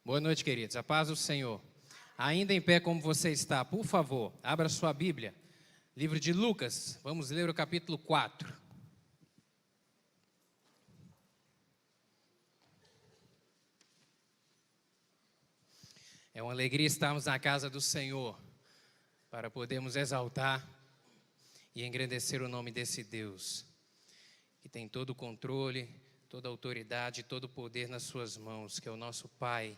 Boa noite, queridos. A paz do Senhor. Ainda em pé como você está, por favor, abra sua Bíblia. Livro de Lucas, vamos ler o capítulo 4. É uma alegria estarmos na casa do Senhor, para podermos exaltar e engrandecer o nome desse Deus, que tem todo o controle, toda a autoridade, todo o poder nas suas mãos, que é o nosso Pai.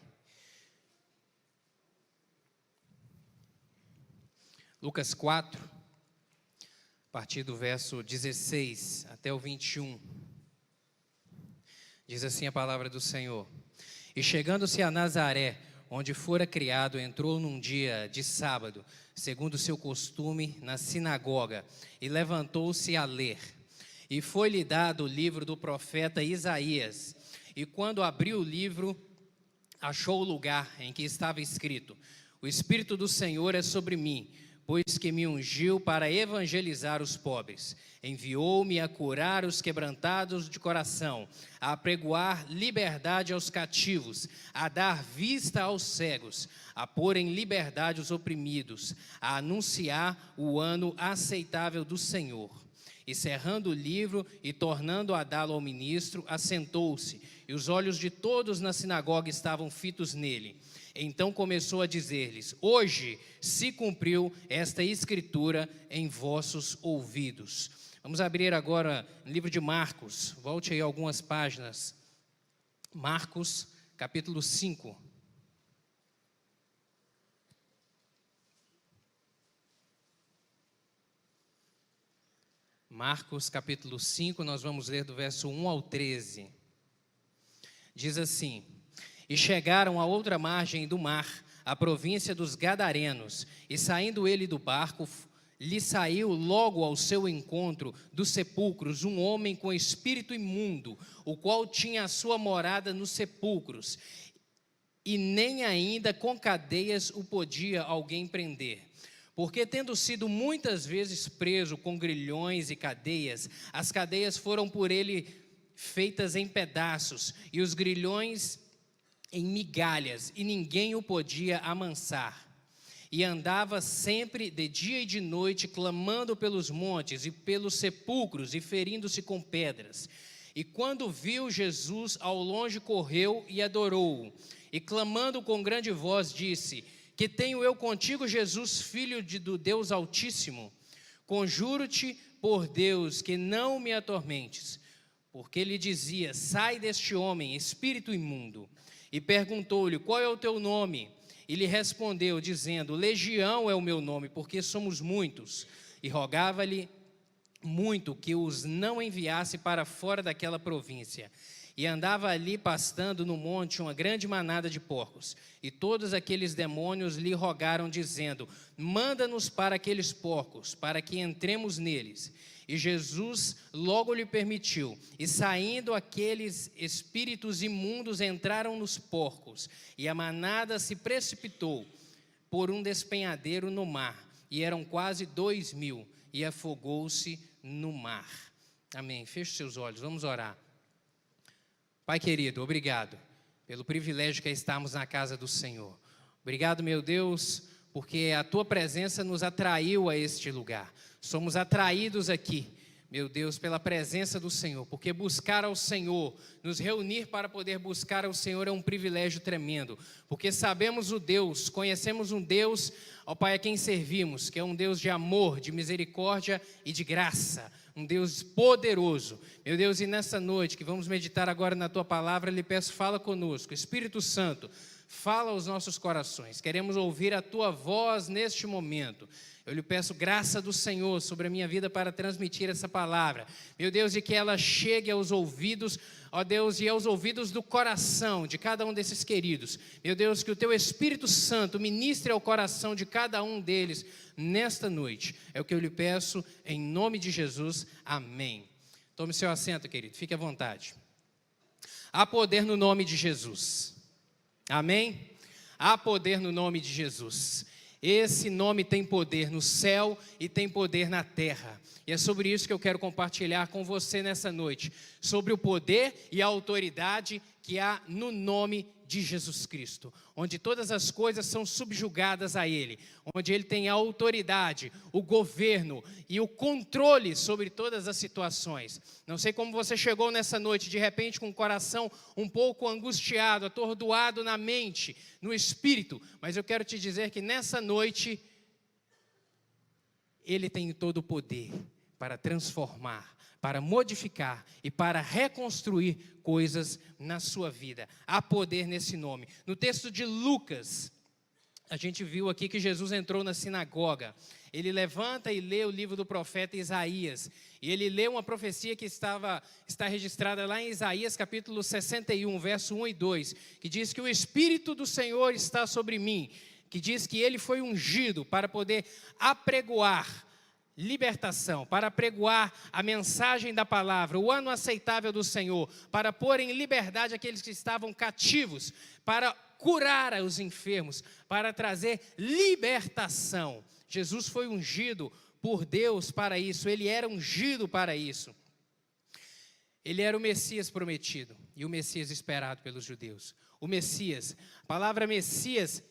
Lucas 4, a partir do verso 16 até o 21, diz assim a palavra do Senhor. E chegando-se a Nazaré, onde fora criado, entrou num dia de sábado, segundo o seu costume, na sinagoga, e levantou-se a ler. E foi-lhe dado o livro do profeta Isaías. E quando abriu o livro, achou o lugar em que estava escrito: O Espírito do Senhor é sobre mim, pois que me ungiu para evangelizar os pobres. Enviou-me a curar os quebrantados de coração, a apregoar liberdade aos cativos, a dar vista aos cegos, a pôr em liberdade os oprimidos, a anunciar o ano aceitável do Senhor. E cerrando o livro e tornando a dá-lo ao ministro, assentou-se, e os olhos de todos na sinagoga estavam fitos nele. Então começou a dizer-lhes: Hoje se cumpriu esta escritura em vossos ouvidos. Vamos abrir agora no livro de Marcos, volte aí algumas páginas. Marcos, capítulo 5. Marcos, capítulo 5, nós vamos ler do verso 1 ao 13. Diz assim: E chegaram à outra margem do mar, a província dos Gadarenos, e saindo ele do barco, lhe saiu logo ao seu encontro dos sepulcros um homem com espírito imundo, o qual tinha a sua morada nos sepulcros, e nem ainda com cadeias o podia alguém prender. Porque tendo sido muitas vezes preso com grilhões e cadeias, as cadeias foram por ele feitas em pedaços, e os grilhões em migalhas, e ninguém o podia amansar. E andava sempre de dia e de noite, clamando pelos montes e pelos sepulcros, e ferindo-se com pedras. E quando viu Jesus ao longe, correu e adorou-o, e clamando com grande voz, disse: Que tenho eu contigo, Jesus, filho do Deus Altíssimo? Conjuro-te por Deus que não me atormentes. Porque ele dizia: Sai deste homem, espírito imundo. E perguntou-lhe: Qual é o teu nome? E lhe respondeu, dizendo: Legião é o meu nome, porque somos muitos. E rogava-lhe muito que os não enviasse para fora daquela província. E andava ali pastando no monte uma grande manada de porcos. E todos aqueles demônios lhe rogaram, dizendo: Manda-nos para aqueles porcos, para que entremos neles. E Jesus logo lhe permitiu, e saindo aqueles espíritos imundos entraram nos porcos, e a manada se precipitou por um despenhadeiro no mar, e eram quase 2.000, e afogou-se no mar. Amém. Feche seus olhos, vamos orar. Pai querido, obrigado pelo privilégio que é estarmos na casa do Senhor. Obrigado, meu Deus, porque a Tua presença nos atraiu a este lugar. Somos atraídos aqui, meu Deus, pela presença do Senhor, porque buscar ao Senhor, nos reunir para poder buscar ao Senhor é um privilégio tremendo, porque sabemos o Deus, conhecemos um Deus, ó Pai, a quem servimos, que é um Deus de amor, de misericórdia e de graça, um Deus poderoso. Meu Deus, e nessa noite que vamos meditar agora na Tua palavra, lhe peço, fala conosco, Espírito Santo, fala aos nossos corações, queremos ouvir a Tua voz neste momento. Eu lhe peço graça do Senhor sobre a minha vida para transmitir essa palavra. Meu Deus, e que ela chegue aos ouvidos, ó Deus, e aos ouvidos do coração de cada um desses queridos. Meu Deus, que o Teu Espírito Santo ministre ao coração de cada um deles nesta noite. É o que eu lhe peço em nome de Jesus. Amém. Tome seu assento, querido. Fique à vontade. Há poder no nome de Jesus. Amém? Há poder no nome de Jesus. Esse nome tem poder no céu e tem poder na terra. E é sobre isso que eu quero compartilhar com você nessa noite. Sobre o poder e a autoridade que há no nome de Jesus Cristo, onde todas as coisas são subjugadas a Ele, onde Ele tem a autoridade, o governo e o controle sobre todas as situações. Não sei como você chegou nessa noite, de repente com o coração um pouco angustiado, atordoado na mente, no espírito, mas eu quero te dizer que nessa noite, Ele tem todo o poder para transformar, para modificar e para reconstruir coisas na sua vida. Há poder nesse nome. No texto de Lucas, a gente viu aqui que Jesus entrou na sinagoga. Ele levanta e lê o livro do profeta Isaías. E ele lê uma profecia que está registrada lá em Isaías capítulo 61, verso 1 e 2, que diz que o Espírito do Senhor está sobre mim, que diz que ele foi ungido para poder apregoar libertação, para apregoar a mensagem da palavra, o ano aceitável do Senhor, para pôr em liberdade aqueles que estavam cativos, para curar os enfermos, para trazer libertação. Jesus foi ungido por Deus para isso, ele era ungido para isso. Ele era o Messias prometido e o Messias esperado pelos judeus. O Messias, a palavra Messias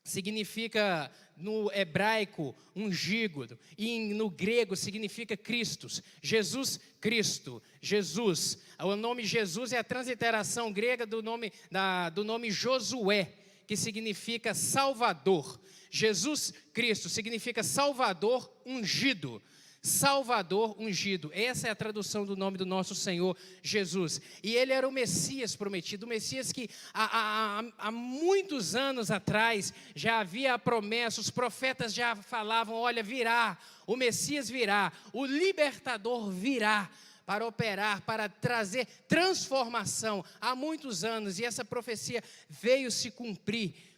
significa no hebraico ungido, e no grego significa Christos, Jesus Cristo, Jesus. O nome Jesus é a transliteração grega do nome Josué, que significa Salvador. Jesus Cristo significa Salvador ungido. Salvador ungido, essa é a tradução do nome do nosso Senhor Jesus. E ele era o Messias prometido, o Messias que há muitos anos atrás já havia a promessa, os profetas já falavam: olha, virá, o Messias virá, o libertador virá para operar, para trazer transformação há muitos anos, e essa profecia veio se cumprir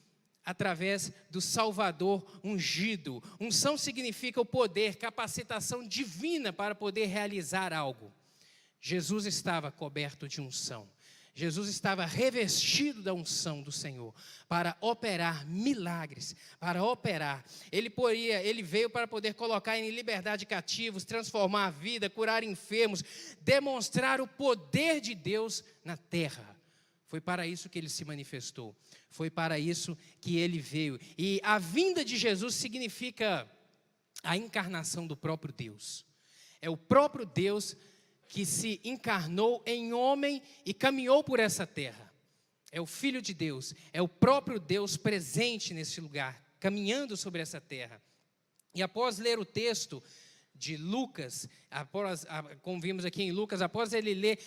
através do Salvador ungido. Unção significa o poder, capacitação divina para poder realizar algo. Jesus estava coberto de unção. Jesus estava revestido da unção do Senhor para operar milagres, para operar. Ele veio para poder colocar em liberdade cativos, transformar a vida, curar enfermos, demonstrar o poder de Deus na terra. Foi para isso que ele se manifestou. Foi para isso que ele veio. E a vinda de Jesus significa a encarnação do próprio Deus. É o próprio Deus que se encarnou em homem e caminhou por essa terra. É o Filho de Deus. É o próprio Deus presente nesse lugar, caminhando sobre essa terra. E após ler o texto de Lucas, como vimos aqui em Lucas, após ele ler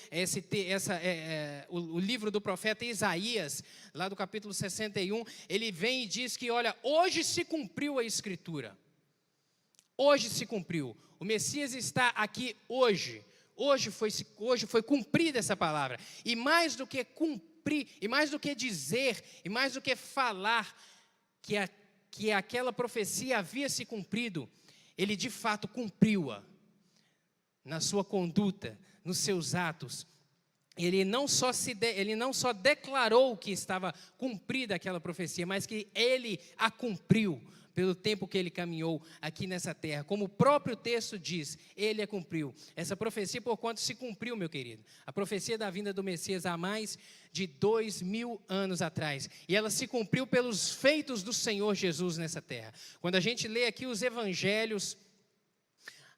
o livro do profeta Isaías, lá do capítulo 61, ele vem e diz que, olha, hoje se cumpriu a Escritura. Hoje se cumpriu. O Messias está aqui hoje. Hoje foi cumprida essa palavra. E mais do que cumprir, e mais do que dizer, e mais do que falar que aquela profecia havia se cumprido, ele de fato cumpriu-a na sua conduta, nos seus atos. Ele não só declarou que estava cumprida aquela profecia, mas que ele a cumpriu pelo tempo que ele caminhou aqui nessa terra. Como o próprio texto diz, ele a cumpriu. Essa profecia, por quanto se cumpriu, meu querido. A profecia da vinda do Messias há mais de 2000 anos atrás. E ela se cumpriu pelos feitos do Senhor Jesus nessa terra. Quando a gente lê aqui os evangelhos,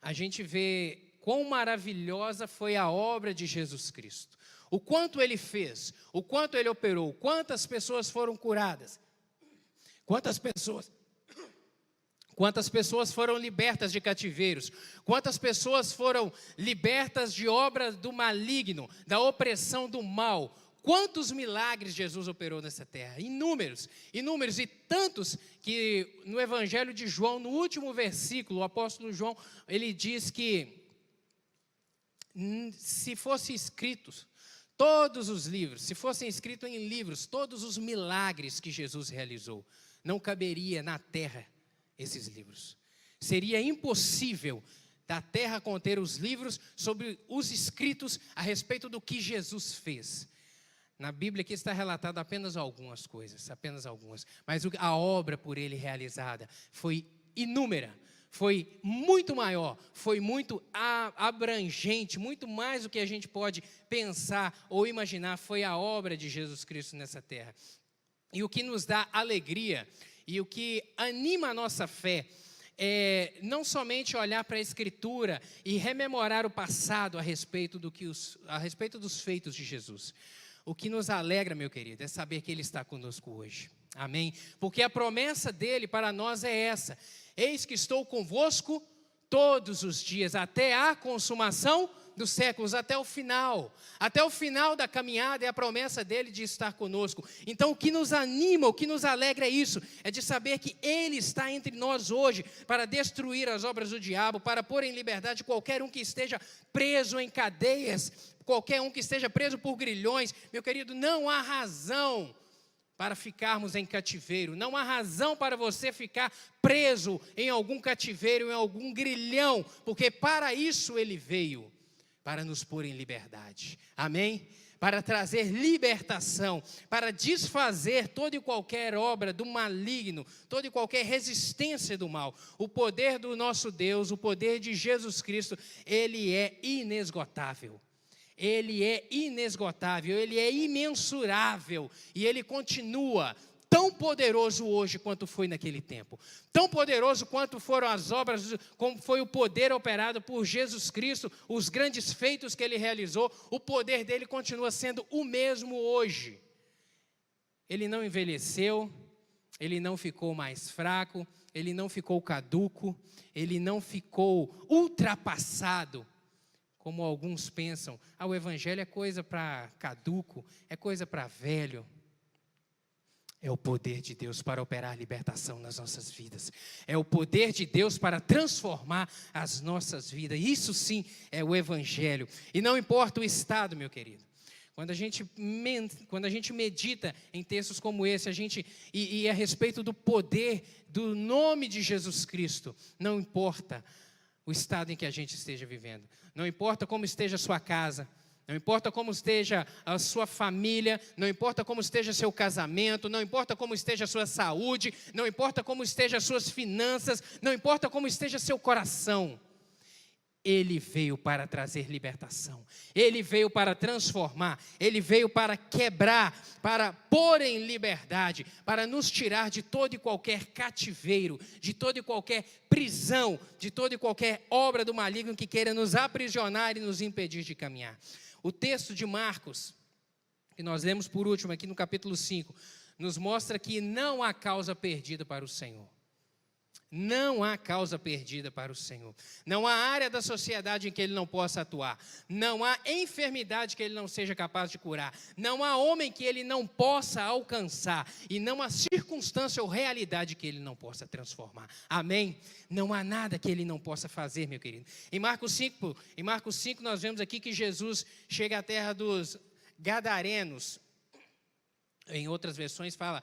a gente vê quão maravilhosa foi a obra de Jesus Cristo. O quanto ele fez, o quanto ele operou, quantas pessoas foram curadas, quantas pessoas foram libertas de cativeiros, quantas pessoas foram libertas de obras do maligno, da opressão do mal. Quantos milagres Jesus operou nessa terra? Inúmeros, e tantos que no Evangelho de João, no último versículo, o apóstolo João, ele diz que se fossem escritos todos os livros, se fossem escritos em livros, todos os milagres que Jesus realizou, não caberia na terra esses livros. Seria impossível da terra conter os livros sobre os escritos a respeito do que Jesus fez. Na Bíblia aqui está relatado apenas algumas coisas, mas a obra por ele realizada foi inúmera, foi muito maior, foi muito abrangente, muito mais do que a gente pode pensar ou imaginar, foi a obra de Jesus Cristo nessa terra. E o que nos dá alegria e o que anima a nossa fé é não somente olhar para a Escritura e rememorar o passado a respeito dos feitos de Jesus. O que nos alegra, meu querido, é saber que Ele está conosco hoje. Amém? Porque a promessa dEle para nós é essa: eis que estou convosco todos os dias, até a consumação dos séculos, até o final da caminhada, é a promessa dEle de estar conosco. Então o que nos anima, o que nos alegra é isso, é de saber que Ele está entre nós hoje, para destruir as obras do diabo, para pôr em liberdade qualquer um que esteja preso em cadeias, qualquer um que esteja preso por grilhões. Meu querido, não há razão para ficarmos em cativeiro, não há razão para você ficar preso em algum cativeiro, em algum grilhão, porque para isso Ele veio, para nos pôr em liberdade, amém? Para trazer libertação, para desfazer toda e qualquer obra do maligno, toda e qualquer resistência do mal. O poder do nosso Deus, o poder de Jesus Cristo, Ele é inesgotável. Ele é inesgotável, Ele é imensurável e Ele continua tão poderoso hoje quanto foi naquele tempo. Tão poderoso quanto foram as obras, como foi o poder operado por Jesus Cristo, os grandes feitos que Ele realizou, o poder dEle continua sendo o mesmo hoje. Ele não envelheceu, Ele não ficou mais fraco, Ele não ficou caduco, Ele não ficou ultrapassado, como alguns pensam. O Evangelho é coisa para caduco, é coisa para velho. É o poder de Deus para operar libertação nas nossas vidas. É o poder de Deus para transformar as nossas vidas. Isso sim é o Evangelho. E não importa o estado, meu querido. Quando a gente medita em textos como esse, e a respeito do poder do nome de Jesus Cristo, não importa o estado em que a gente esteja vivendo. Não importa como esteja a sua casa. Não importa como esteja a sua família, não importa como esteja seu casamento, não importa como esteja a sua saúde, não importa como esteja as suas finanças, não importa como esteja seu coração. Ele veio para trazer libertação, Ele veio para transformar, Ele veio para quebrar, para pôr em liberdade, para nos tirar de todo e qualquer cativeiro, de toda e qualquer prisão, de toda e qualquer obra do maligno que queira nos aprisionar e nos impedir de caminhar. O texto de Marcos, que nós lemos por último aqui no capítulo 5, nos mostra que não há causa perdida para o Senhor. Não há causa perdida para o Senhor. Não há área da sociedade em que Ele não possa atuar. Não há enfermidade que Ele não seja capaz de curar. Não há homem que Ele não possa alcançar. E não há circunstância ou realidade que Ele não possa transformar. Amém? Não há nada que Ele não possa fazer, meu querido. Em Marcos 5 nós vemos aqui que Jesus chega à terra dos Gadarenos. Em outras versões fala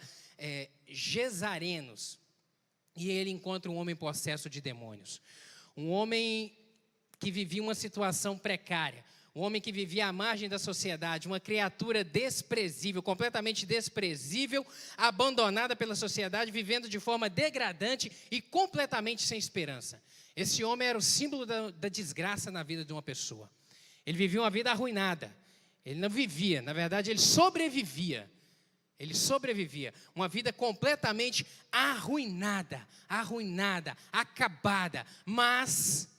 Gesarenos. E ele encontra um homem possesso de demônios. Um homem que vivia uma situação precária. Um homem que vivia à margem da sociedade. Uma criatura desprezível, completamente desprezível, abandonada pela sociedade, vivendo de forma degradante e completamente sem esperança. Esse homem era o símbolo da desgraça na vida de uma pessoa. Ele vivia uma vida arruinada. Ele não vivia, na verdade ele sobrevivia. Ele sobrevivia, uma vida completamente arruinada, acabada, mas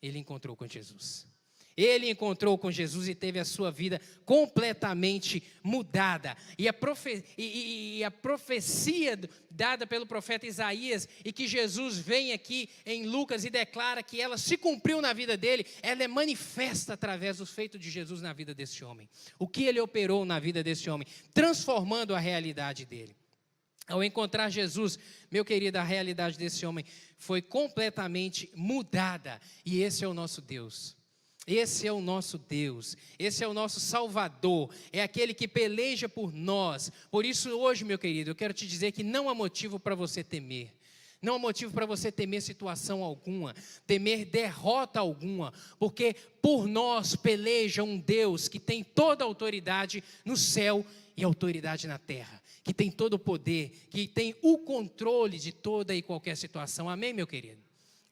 ele encontrou com Jesus. Ele encontrou com Jesus e teve a sua vida completamente mudada. E a profecia dada pelo profeta Isaías, e que Jesus vem aqui em Lucas e declara que ela se cumpriu na vida dele, ela é manifesta através do feito de Jesus na vida desse homem. O que ele operou na vida desse homem, transformando a realidade dele. Ao encontrar Jesus, meu querido, a realidade desse homem foi completamente mudada. E esse é o nosso Deus. Esse é o nosso Deus, esse é o nosso Salvador, é aquele que peleja por nós. Por isso hoje, meu querido, eu quero te dizer que não há motivo para você temer. Não há motivo para você temer situação alguma, temer derrota alguma, porque por nós peleja um Deus que tem toda a autoridade no céu e autoridade na terra, que tem todo o poder, que tem o controle de toda e qualquer situação. Amém, meu querido?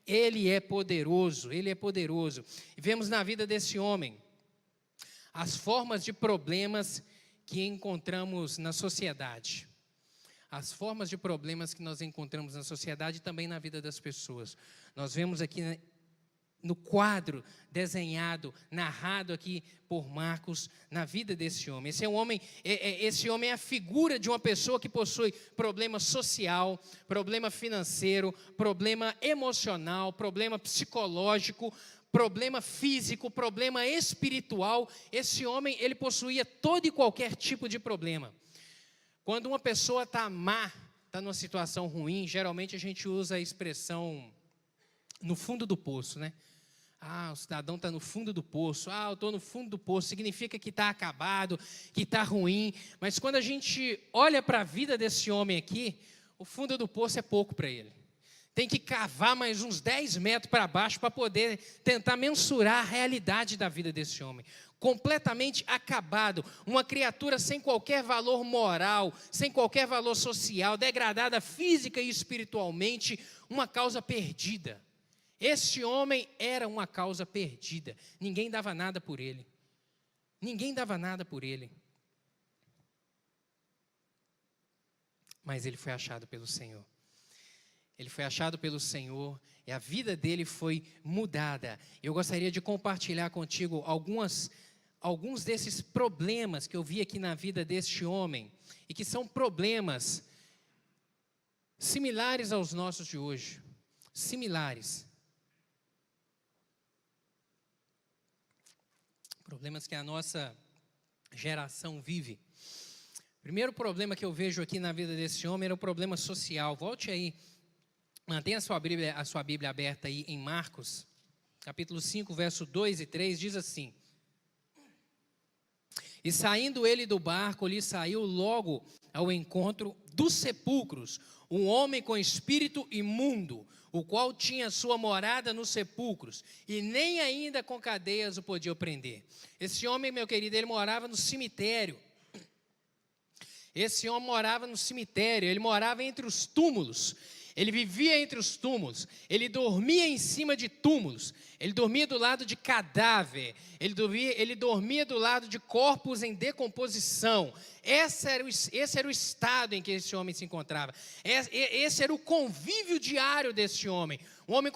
Ele é poderoso, Ele é poderoso. E vemos na vida desse homem as formas de problemas que encontramos na sociedade. As formas de problemas que nós encontramos na sociedade e também na vida das pessoas. Nós vemos aqui no quadro desenhado, narrado aqui por Marcos, na vida desse homem. Esse homem é a figura de uma pessoa que possui problema social, problema financeiro, problema emocional, problema psicológico, problema físico, problema espiritual. Esse homem, ele possuía todo e qualquer tipo de problema. Quando uma pessoa está má, está numa situação ruim, geralmente a gente usa a expressão no fundo do poço, né? O cidadão está no fundo do poço. Eu estou no fundo do poço. Significa que está acabado, que está ruim. Mas quando a gente olha para a vida desse homem aqui, o fundo do poço é pouco para ele. Tem que cavar mais uns 10 metros para baixo para poder tentar mensurar a realidade da vida desse homem. Completamente acabado, uma criatura sem qualquer valor moral, sem qualquer valor social, degradada física e espiritualmente, uma causa perdida. Esse homem era uma causa perdida. Ninguém dava nada por ele. Ninguém dava nada por ele. Mas ele foi achado pelo Senhor. Ele foi achado pelo Senhor e a vida dele foi mudada. Eu gostaria de compartilhar contigo alguns desses problemas que eu vi aqui na vida deste homem e que são problemas similares aos nossos de hoje. Similares. Problemas que a nossa geração vive. O primeiro problema que eu vejo aqui na vida desse homem era o problema social. Volte aí, mantenha a sua Bíblia aberta aí em Marcos, capítulo 5, verso 2 e 3, diz assim: E saindo ele do barco, lhe saiu logo ao encontro dos sepulcros um homem com espírito imundo, o qual tinha sua morada nos sepulcros, e nem ainda com cadeias o podia prender. Esse homem, meu querido, ele morava no cemitério. Esse homem morava no cemitério, ele morava entre os túmulos. Ele vivia entre os túmulos, ele dormia em cima de túmulos, ele dormia do lado de cadáver, ele dormia do lado de corpos em decomposição. Esse era o estado em que esse homem se encontrava. Esse era o convívio diário desse homem. Um homem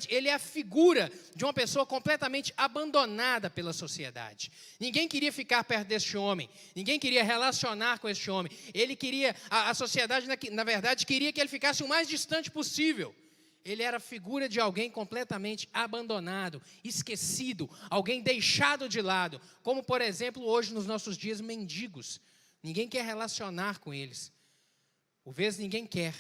ele é a figura de uma pessoa completamente abandonada pela sociedade. Ninguém queria ficar perto desse homem, ninguém queria relacionar com esse homem. A sociedade, na verdade, queria que ele ficasse o mais distante possível. Ele era a figura de alguém completamente abandonado, esquecido, alguém deixado de lado. Como, por exemplo, hoje nos nossos dias, mendigos. Ninguém quer relacionar com eles. Por vezes ninguém quer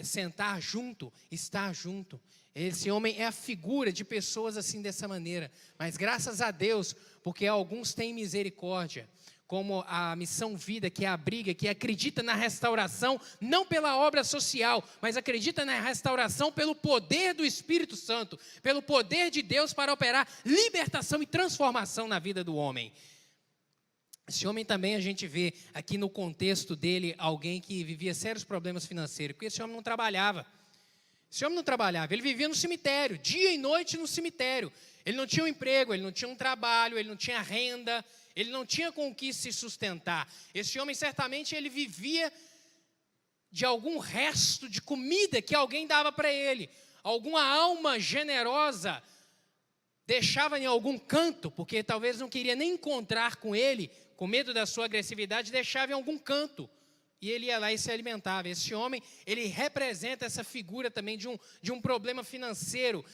sentar junto, estar junto. Esse homem é a figura de pessoas assim dessa maneira. Mas graças a Deus, porque alguns têm misericórdia, como a Missão Vida, que abriga, que acredita na restauração, não pela obra social, mas acredita na restauração pelo poder do Espírito Santo, pelo poder de Deus para operar libertação e transformação na vida do homem. Esse homem também a gente vê aqui no contexto dele alguém que vivia sérios problemas financeiros, porque esse homem não trabalhava. Ele vivia no cemitério, dia e noite no cemitério. Ele não tinha um emprego, ele não tinha um trabalho, ele não tinha renda, ele não tinha com o que se sustentar. Esse homem certamente ele vivia de algum resto de comida que alguém dava para ele. Alguma alma generosa deixava em algum canto, porque talvez não queria nem encontrar com ele, com medo da sua agressividade, deixava em algum canto. E ele ia lá e se alimentava. Esse homem, ele representa essa figura também de um problema financeiro,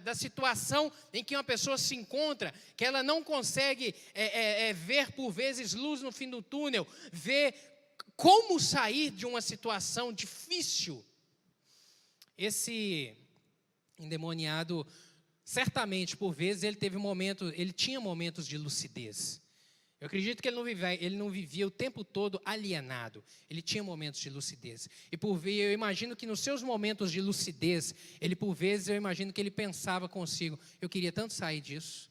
da situação em que uma pessoa se encontra, que ela não consegue ver por vezes luz no fim do túnel, ver como sair de uma situação difícil. Esse endemoniado, certamente, por vezes, ele tinha momentos de lucidez. Eu acredito que ele não vivia o tempo todo alienado. Ele tinha momentos de lucidez. E eu imagino que nos seus momentos de lucidez, eu imagino que ele pensava consigo: eu queria tanto sair disso.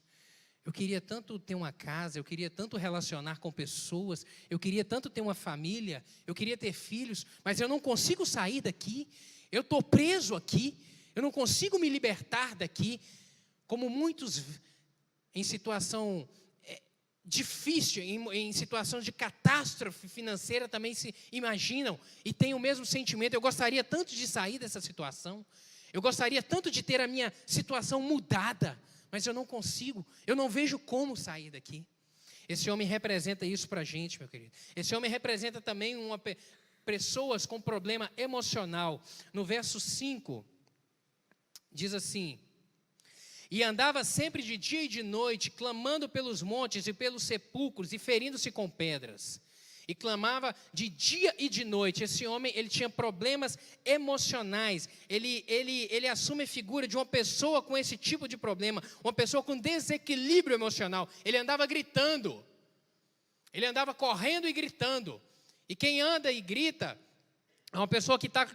Eu queria tanto ter uma casa, eu queria tanto relacionar com pessoas, eu queria tanto ter uma família, eu queria ter filhos, mas eu não consigo sair daqui, eu estou preso aqui, eu não consigo me libertar daqui, como muitos em situação difícil, em situação de catástrofe financeira também se imaginam e têm o mesmo sentimento. Eu gostaria tanto de sair dessa situação, eu gostaria tanto de ter a minha situação mudada, mas eu não consigo, eu não vejo como sair daqui. Esse homem representa isso para a gente, meu querido. Esse homem representa também pessoas com problema emocional. No verso 5, diz assim: e andava sempre de dia e de noite, clamando pelos montes e pelos sepulcros, e ferindo-se com pedras. E clamava de dia e de noite. Esse homem, ele tinha problemas emocionais. Ele assume a figura de uma pessoa com esse tipo de problema, uma pessoa com desequilíbrio emocional. Ele andava gritando. Ele andava correndo e gritando. E quem anda e grita é uma pessoa que está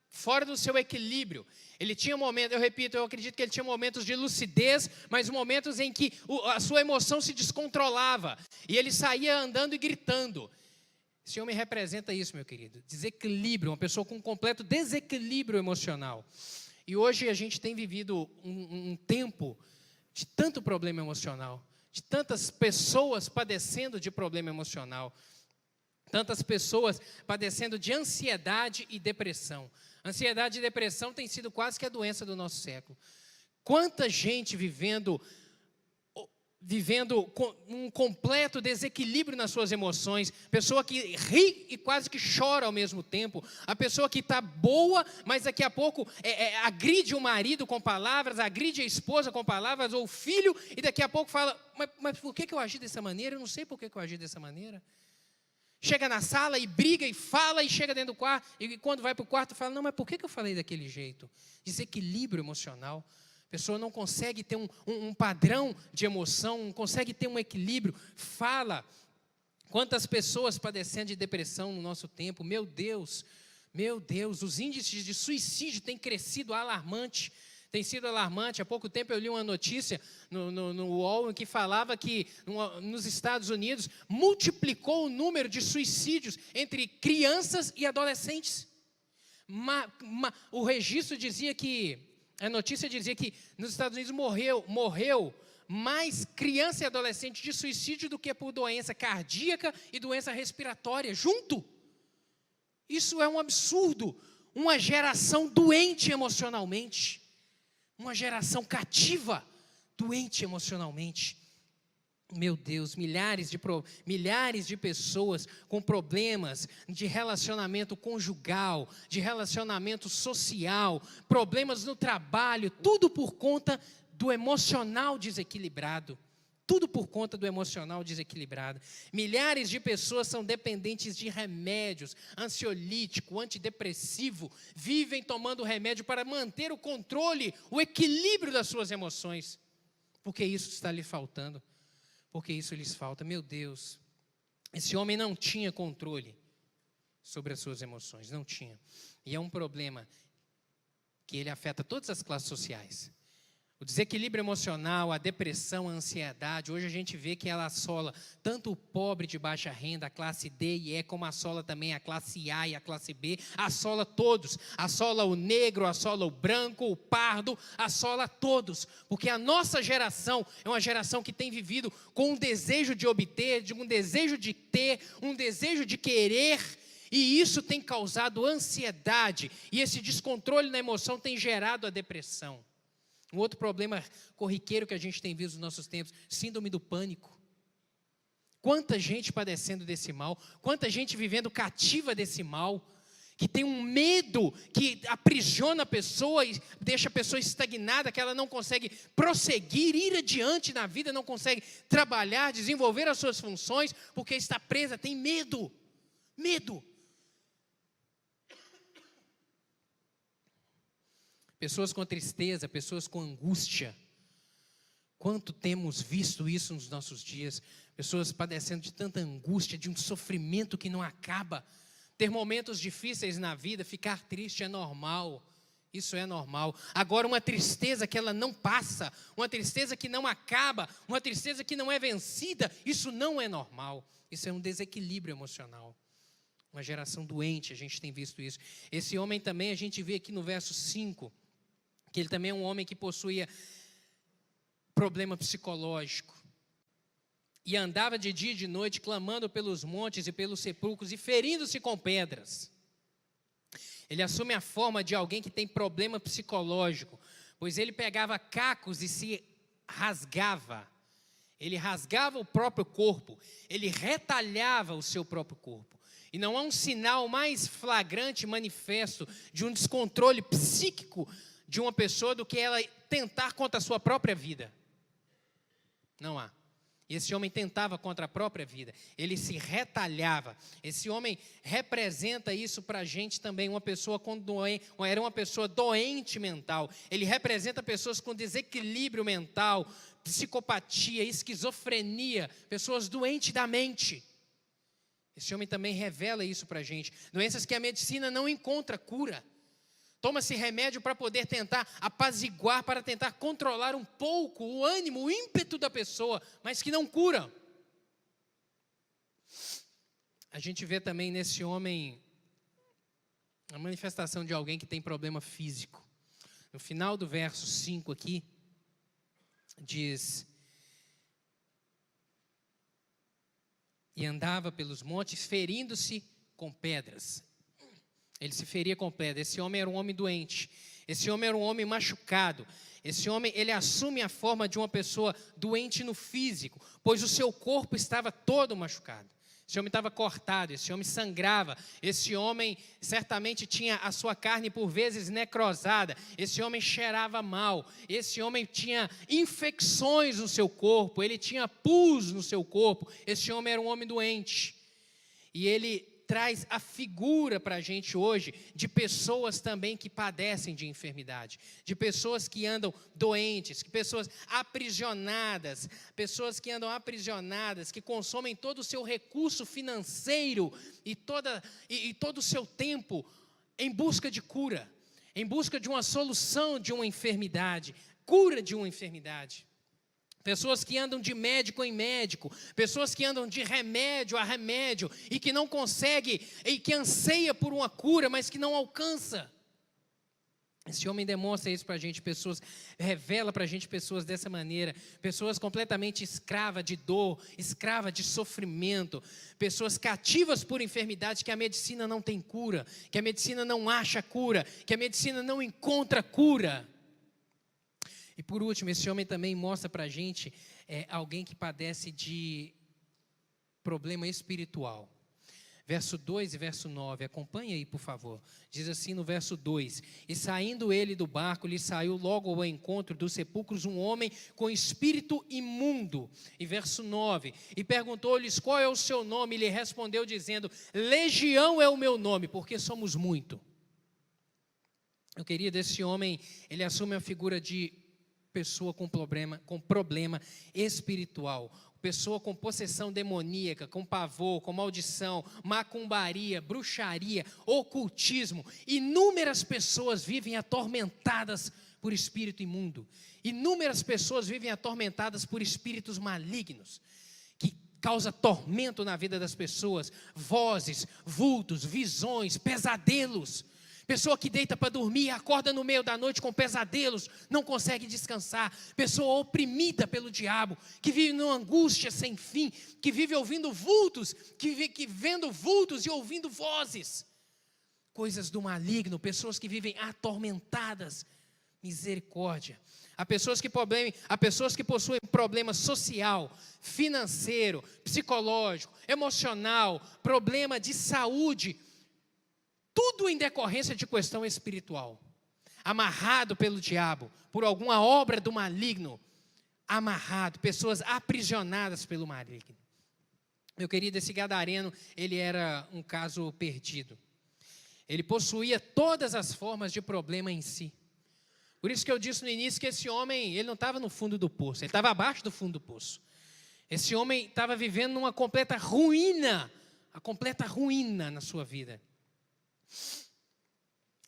fora do seu equilíbrio. Ele tinha momentos, eu repito, eu acredito que ele tinha momentos de lucidez, mas momentos em que a sua emoção se descontrolava. E ele saía andando e gritando. Esse homem representa isso, meu querido. Desequilíbrio, uma pessoa com um completo desequilíbrio emocional. E hoje a gente tem vivido um tempo de tanto problema emocional, de tantas pessoas padecendo de problema emocional, tantas pessoas padecendo de ansiedade e depressão. Ansiedade e depressão tem sido quase que a doença do nosso século. Quanta gente vivendo com um completo desequilíbrio nas suas emoções, pessoa que ri e quase que chora ao mesmo tempo, a pessoa que está boa, mas daqui a pouco agride o marido com palavras, agride a esposa com palavras, ou o filho, e daqui a pouco fala, mas por que eu agi dessa maneira? Eu não sei por que eu agi dessa maneira. Chega na sala e briga e fala e chega dentro do quarto, e quando vai para o quarto fala, não, mas por que eu falei daquele jeito? Desequilíbrio emocional. A pessoa não consegue ter um padrão de emoção, não consegue ter um equilíbrio. Fala. Quantas pessoas padecendo de depressão no nosso tempo, meu Deus, os índices de suicídio têm crescido alarmante. Tem sido alarmante. Há pouco tempo eu li uma notícia no UOL que falava que nos Estados Unidos multiplicou o número de suicídios entre crianças e adolescentes. O registro dizia que, a notícia dizia que nos Estados Unidos morreu mais criança e adolescente de suicídio do que por doença cardíaca e doença respiratória junto. Isso é um absurdo. Uma geração doente emocionalmente. Uma geração cativa, doente emocionalmente. Meu Deus, milhares de pessoas com problemas de relacionamento conjugal, de relacionamento social, problemas no trabalho, tudo por conta do emocional desequilibrado. Tudo por conta do emocional desequilibrado. Milhares de pessoas são dependentes de remédios, ansiolítico, antidepressivo, vivem tomando remédio para manter o controle, o equilíbrio das suas emoções. Porque isso está lhe faltando. Porque isso lhes falta. Meu Deus, esse homem não tinha controle sobre as suas emoções, não tinha. E é um problema que ele afeta todas as classes sociais. O desequilíbrio emocional, a depressão, a ansiedade, hoje a gente vê que ela assola tanto o pobre de baixa renda, a classe D e E, como assola também a classe A e a classe B, assola todos, assola o negro, assola o branco, o pardo, assola todos, porque a nossa geração é uma geração que tem vivido com um desejo de obter, um desejo de ter, um desejo de querer, e isso tem causado ansiedade, e esse descontrole na emoção tem gerado a depressão. Um outro problema corriqueiro que a gente tem visto nos nossos tempos, síndrome do pânico. Quanta gente padecendo desse mal, quanta gente vivendo cativa desse mal, que tem um medo que aprisiona a pessoa e deixa a pessoa estagnada, que ela não consegue prosseguir, ir adiante na vida, não consegue trabalhar, desenvolver as suas funções, porque está presa, tem medo. Medo. Pessoas com tristeza, pessoas com angústia. Quanto temos visto isso nos nossos dias? Pessoas padecendo de tanta angústia, de um sofrimento que não acaba. Ter momentos difíceis na vida, ficar triste é normal. Isso é normal. Agora, uma tristeza que ela não passa, uma tristeza que não acaba, uma tristeza que não é vencida, isso não é normal. Isso é um desequilíbrio emocional. Uma geração doente, a gente tem visto isso. Esse homem também, a gente vê aqui no verso 5, que ele também é um homem que possuía problema psicológico. E andava de dia e de noite, clamando pelos montes e pelos sepulcros e ferindo-se com pedras. Ele assume a forma de alguém que tem problema psicológico, pois ele pegava cacos e se rasgava. Ele rasgava o próprio corpo, ele retalhava o seu próprio corpo. E não há um sinal mais flagrante e manifesto de um descontrole psíquico de uma pessoa do que ela tentar contra a sua própria vida. Não há. E esse homem tentava contra a própria vida, ele se retalhava. Esse homem representa isso para a gente também, era uma pessoa doente mental. Ele representa pessoas com desequilíbrio mental, psicopatia, esquizofrenia, pessoas doentes da mente. Esse homem também revela isso para a gente. Doenças que a medicina não encontra cura. Toma-se remédio para poder tentar apaziguar, para tentar controlar um pouco o ânimo, o ímpeto da pessoa, mas que não cura. A gente vê também nesse homem a manifestação de alguém que tem problema físico. No final do verso 5 aqui, diz: e andava pelos montes ferindo-se com pedras. Ele se feria com pedra. Esse homem era um homem doente. Esse homem era um homem machucado. Esse homem, ele assume a forma de uma pessoa doente no físico, pois o seu corpo estava todo machucado. Esse homem estava cortado, esse homem sangrava, esse homem certamente tinha a sua carne por vezes necrosada, esse homem cheirava mal, esse homem tinha infecções no seu corpo, ele tinha pus no seu corpo, esse homem era um homem doente. E ele traz a figura para a gente hoje de pessoas também que padecem de enfermidade, de pessoas que andam doentes, pessoas que andam aprisionadas, que consomem todo o seu recurso financeiro e todo o seu tempo em busca de cura, em busca de uma solução de uma enfermidade, cura de uma enfermidade. Pessoas que andam de médico em médico, pessoas que andam de remédio a remédio e que não consegue, e que anseia por uma cura, mas que não alcança. Esse homem demonstra isso para a gente, revela para a gente pessoas dessa maneira, pessoas completamente escravas de dor, escravas de sofrimento, pessoas cativas por enfermidades que a medicina não tem cura, que a medicina não acha cura, que a medicina não encontra cura. E por último, esse homem também mostra para a gente alguém que padece de problema espiritual. Verso 2 e verso 9, acompanha aí por favor. Diz assim no verso 2: e saindo ele do barco, lhe saiu logo ao encontro dos sepulcros um homem com espírito imundo. E verso 9, e perguntou-lhes qual é o seu nome, e lhe respondeu dizendo: Legião é o meu nome, porque somos muito. Eu queria desse homem, ele assume a figura de pessoa com problema espiritual, pessoa com possessão demoníaca, com pavor, com maldição, macumbaria, bruxaria, ocultismo. Inúmeras pessoas vivem atormentadas por espírito imundo. Inúmeras pessoas vivem atormentadas por espíritos malignos, que causa tormento na vida das pessoas, vozes, vultos, visões, pesadelos. Pessoa que deita para dormir, acorda no meio da noite com pesadelos, não consegue descansar. Pessoa oprimida pelo diabo, que vive numa angústia sem fim, que vive ouvindo vultos, que vive vendo vultos e ouvindo vozes. Coisas do maligno, pessoas que vivem atormentadas. Misericórdia. Há pessoas que possuem problema social, financeiro, psicológico, emocional, problema de saúde, tudo em decorrência de questão espiritual, amarrado pelo diabo, por alguma obra do maligno, amarrado, pessoas aprisionadas pelo maligno. Meu querido, esse gadareno, ele era um caso perdido. Ele possuía todas as formas de problema em si. Por isso que eu disse no início que esse homem, ele não estava no fundo do poço, ele estava abaixo do fundo do poço. Esse homem estava vivendo numa completa ruína, a completa ruína na sua vida.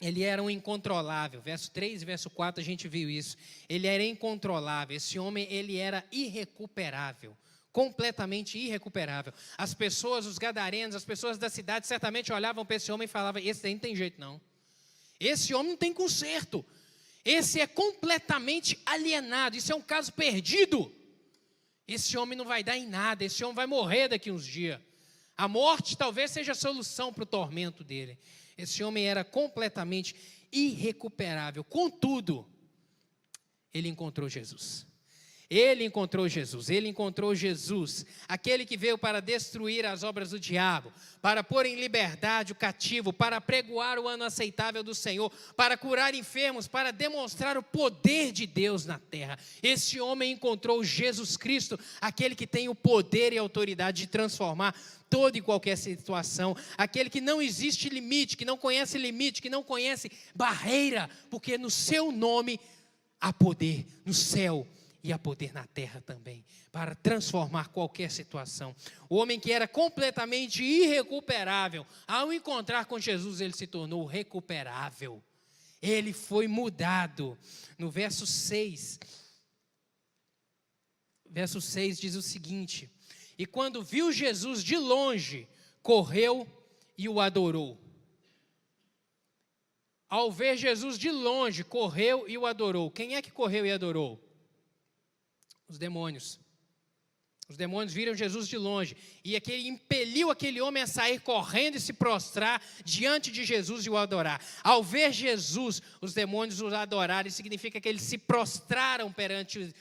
Ele era um incontrolável. Verso 3 e verso 4 a gente viu isso. Ele era incontrolável. Esse homem, ele era irrecuperável. Completamente irrecuperável. As pessoas, os gadarenos, as pessoas da cidade certamente olhavam para esse homem e falavam: esse aí não tem jeito não. Esse homem não tem conserto. Esse é completamente alienado. Isso é um caso perdido. Esse homem não vai dar em nada. Esse homem vai morrer daqui uns dias. A morte talvez seja a solução para o tormento dele. Esse homem era completamente irrecuperável. Contudo, ele encontrou Jesus. Ele encontrou Jesus, ele encontrou Jesus, aquele que veio para destruir as obras do diabo, para pôr em liberdade o cativo, para pregoar o ano aceitável do Senhor, para curar enfermos, para demonstrar o poder de Deus na terra. Esse homem encontrou Jesus Cristo, aquele que tem o poder e a autoridade de transformar toda e qualquer situação, aquele que não existe limite, que não conhece barreira, porque no seu nome há poder no céu e há poder na terra também, para transformar qualquer situação. O homem que era completamente irrecuperável, ao encontrar com Jesus, ele se tornou recuperável. Ele foi mudado. No verso 6 diz o seguinte: e quando viu Jesus de longe, correu e o adorou. Ao ver Jesus de longe, correu e o adorou. Quem é que correu e adorou? Os demônios. Os demônios viram Jesus de longe, e aquele impeliu aquele homem a sair correndo e se prostrar diante de Jesus e o adorar. Ao ver Jesus, os demônios o adoraram, significa que eles se prostraram perante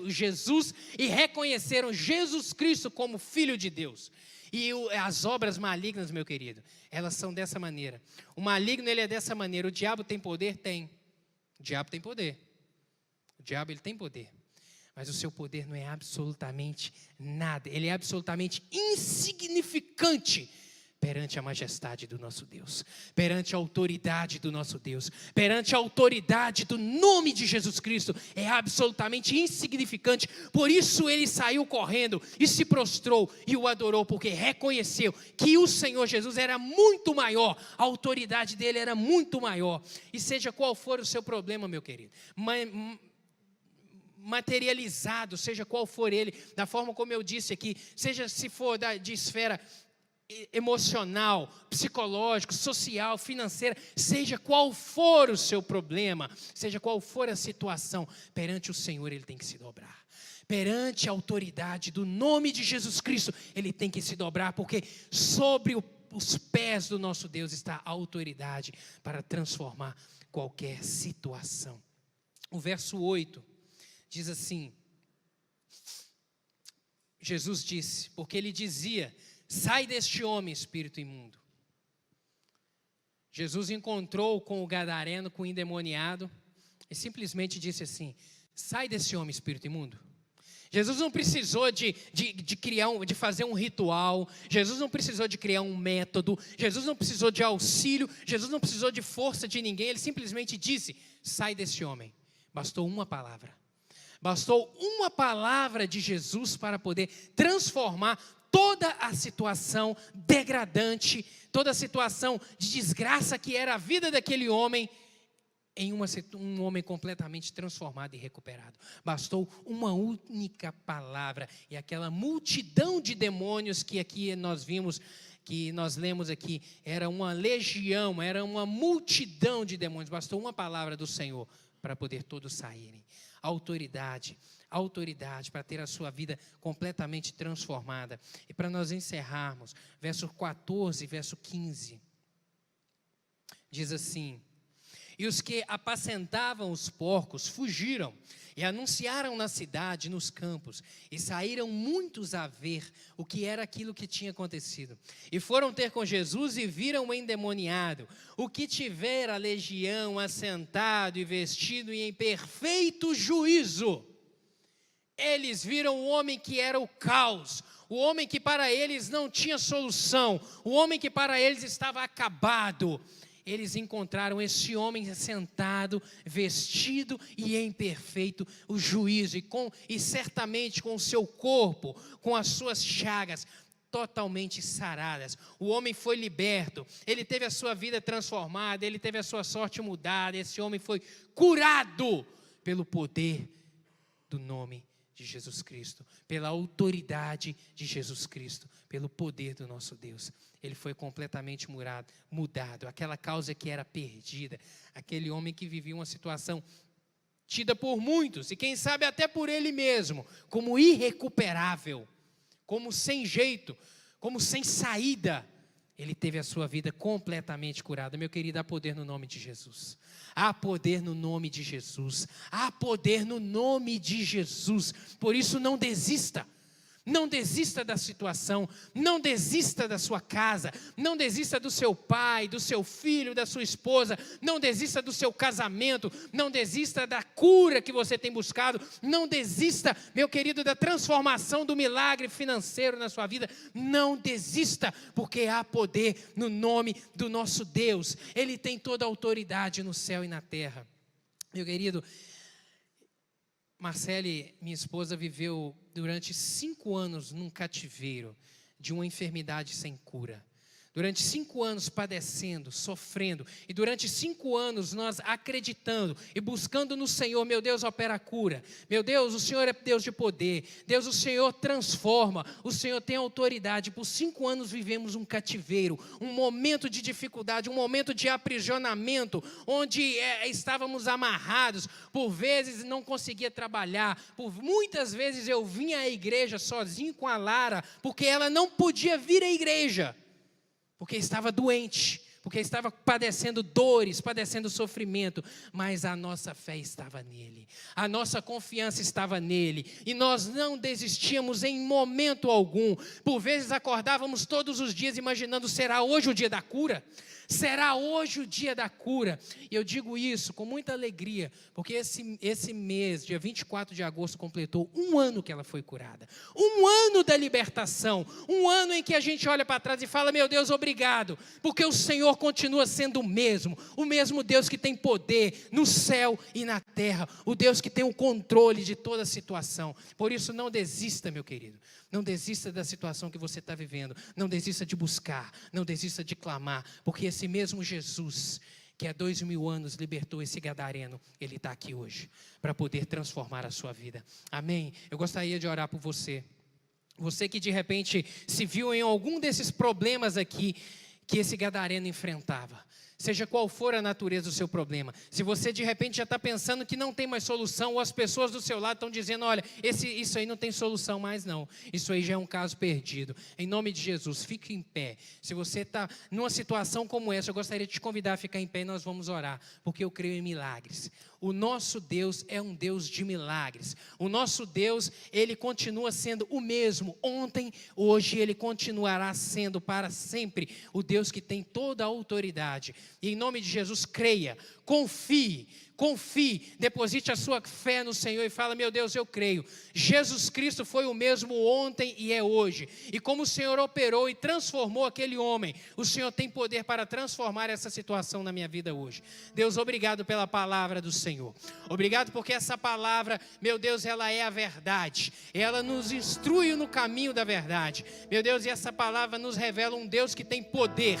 Jesus e reconheceram Jesus Cristo como Filho de Deus. E as obras malignas, meu querido, elas são dessa maneira. O maligno, ele é dessa maneira. O diabo tem poder? Tem. O diabo tem poder. O diabo, ele tem poder. Mas o seu poder não é absolutamente nada. Ele é absolutamente insignificante perante a majestade do nosso Deus, perante a autoridade do nosso Deus, perante a autoridade do nome de Jesus Cristo. É absolutamente insignificante. Por isso ele saiu correndo e se prostrou e o adorou, porque reconheceu que o Senhor Jesus era muito maior, a autoridade dele era muito maior. E seja qual for o seu problema, meu querido, materializado, seja qual for ele, da forma como eu disse aqui, seja se for de esfera emocional, psicológico, social, financeira, seja qual for o seu problema, seja qual for a situação, perante o Senhor ele tem que se dobrar. Perante a autoridade do nome de Jesus Cristo, ele tem que se dobrar, porque sobre os pés do nosso Deus está a autoridade para transformar qualquer situação. O verso 8 diz assim: Jesus disse, porque ele dizia: sai deste homem, espírito imundo. Jesus encontrou com o gadareno, com o endemoniado, e simplesmente disse assim: sai desse homem, espírito imundo. Jesus não precisou de fazer um ritual, Jesus não precisou de criar um método, Jesus não precisou de auxílio, Jesus não precisou de força de ninguém, ele simplesmente disse: sai desse homem. Bastou uma palavra. Bastou uma palavra de Jesus para poder transformar toda a situação degradante, toda a situação de desgraça que era a vida daquele homem, em um homem completamente transformado e recuperado. Bastou uma única palavra, e aquela multidão de demônios que aqui nós vimos, que nós lemos aqui, era uma legião, era uma multidão de demônios. Bastou uma palavra do Senhor para poder todos saírem. Autoridade para ter a sua vida completamente transformada. E para nós encerrarmos, verso 14 e verso 15, diz assim: e os que apacentavam os porcos fugiram e anunciaram na cidade, nos campos, e saíram muitos a ver o que era aquilo que tinha acontecido. E foram ter com Jesus e viram o endemoniado, o que tivera a legião, assentado e vestido e em perfeito juízo. Eles viram o homem que era o caos, o homem que para eles não tinha solução, o homem que para eles estava acabado. Eles encontraram esse homem sentado, vestido e em perfeito o juízo, e certamente com o seu corpo, com as suas chagas, totalmente saradas. O homem foi liberto, ele teve a sua vida transformada, ele teve a sua sorte mudada. Esse homem foi curado pelo poder do nome de Jesus Cristo, pela autoridade de Jesus Cristo, pelo poder do nosso Deus. Ele foi completamente mudado. Aquela causa que era perdida, aquele homem que vivia uma situação tida por muitos, e quem sabe até por ele mesmo, como irrecuperável, como sem jeito, como sem saída, ele teve a sua vida completamente curada. Meu querido, há poder no nome de Jesus. Há poder no nome de Jesus. Há poder no nome de Jesus. Por isso não desista. Não desista da situação, não desista da sua casa, não desista do seu pai, do seu filho, da sua esposa, não desista do seu casamento, não desista da cura que você tem buscado, não desista, meu querido, da transformação do milagre financeiro na sua vida, não desista, porque há poder no nome do nosso Deus. Ele tem toda a autoridade no céu e na terra. Meu querido, Marcele, minha esposa, viveu durante 5 anos num cativeiro de uma enfermidade sem cura. Durante 5 anos padecendo, sofrendo, e durante 5 anos nós acreditando e buscando no Senhor. Meu Deus, opera a cura. Meu Deus, o Senhor é Deus de poder. Deus, o Senhor transforma. O Senhor tem autoridade. Por 5 anos vivemos um cativeiro, um momento de dificuldade, um momento de aprisionamento, onde estávamos amarrados. Por vezes não conseguia trabalhar. Por muitas vezes eu vinha à igreja sozinho com a Lara, porque ela não podia vir à igreja. Porque estava doente, porque estava padecendo dores, padecendo sofrimento, mas a nossa fé estava nele, a nossa confiança estava nele, e nós não desistíamos em momento algum. Por vezes acordávamos todos os dias imaginando: será hoje o dia da cura? Será hoje o dia da cura? E eu digo isso com muita alegria, porque esse mês, dia 24 de agosto, completou 1 ano que ela foi curada. 1 ano da libertação. 1 ano em que a gente olha para trás e fala: meu Deus, obrigado, porque o Senhor continua sendo o mesmo Deus que tem poder no céu e na terra, o Deus que tem o controle de toda a situação. Por isso não desista, meu querido. Não desista da situação que você está vivendo. Não desista de buscar. Não desista de clamar. Porque esse mesmo Jesus, que há 2000 anos libertou esse gadareno, ele está aqui hoje para poder transformar a sua vida. Amém? Eu gostaria de orar por você. Você que de repente se viu em algum desses problemas aqui que esse gadareno enfrentava. Seja qual for a natureza do seu problema. Se você de repente já está pensando que não tem mais solução, ou as pessoas do seu lado estão dizendo: olha, isso aí não tem solução mais não, isso aí já é um caso perdido. Em nome de Jesus, fique em pé. Se você está numa situação como essa, eu gostaria de te convidar a ficar em pé e nós vamos orar, porque eu creio em milagres. O nosso Deus é um Deus de milagres. O nosso Deus, ele continua sendo o mesmo ontem, hoje, ele continuará sendo para sempre o Deus que tem toda a autoridade. E em nome de Jesus, creia, confie, deposite a sua fé no Senhor e fala: meu Deus, eu creio, Jesus Cristo foi o mesmo ontem e é hoje, e como o Senhor operou e transformou aquele homem, o Senhor tem poder para transformar essa situação na minha vida hoje. Deus, obrigado pela palavra do Senhor, obrigado porque essa palavra, meu Deus, ela é a verdade, ela nos instrui no caminho da verdade, meu Deus, e essa palavra nos revela um Deus que tem poder,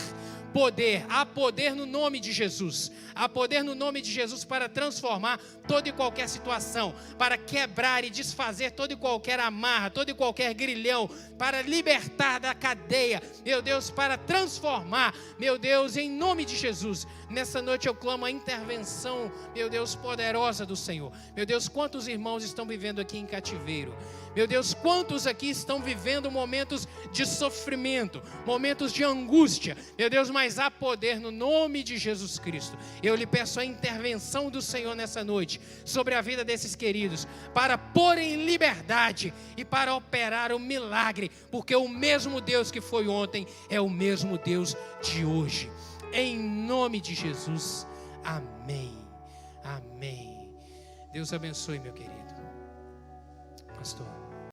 há poder no nome de Jesus, há poder no nome de Jesus para transformar toda e qualquer situação, para quebrar e desfazer toda e qualquer amarra, todo e qualquer grilhão, para libertar da cadeia, meu Deus, para transformar, meu Deus, em nome de Jesus. Nessa noite eu clamo a intervenção, meu Deus, poderosa do Senhor. Meu Deus, quantos irmãos estão vivendo aqui em cativeiro? Meu Deus, quantos aqui estão vivendo momentos de sofrimento, momentos de angústia? Meu Deus, mas há poder no nome de Jesus Cristo. Eu lhe peço a intervenção do Senhor nessa noite sobre a vida desses queridos, para pôr em liberdade e para operar o milagre, porque o mesmo Deus que foi ontem é o mesmo Deus de hoje. Em nome de Jesus, amém, amém. Deus abençoe, meu querido pastor.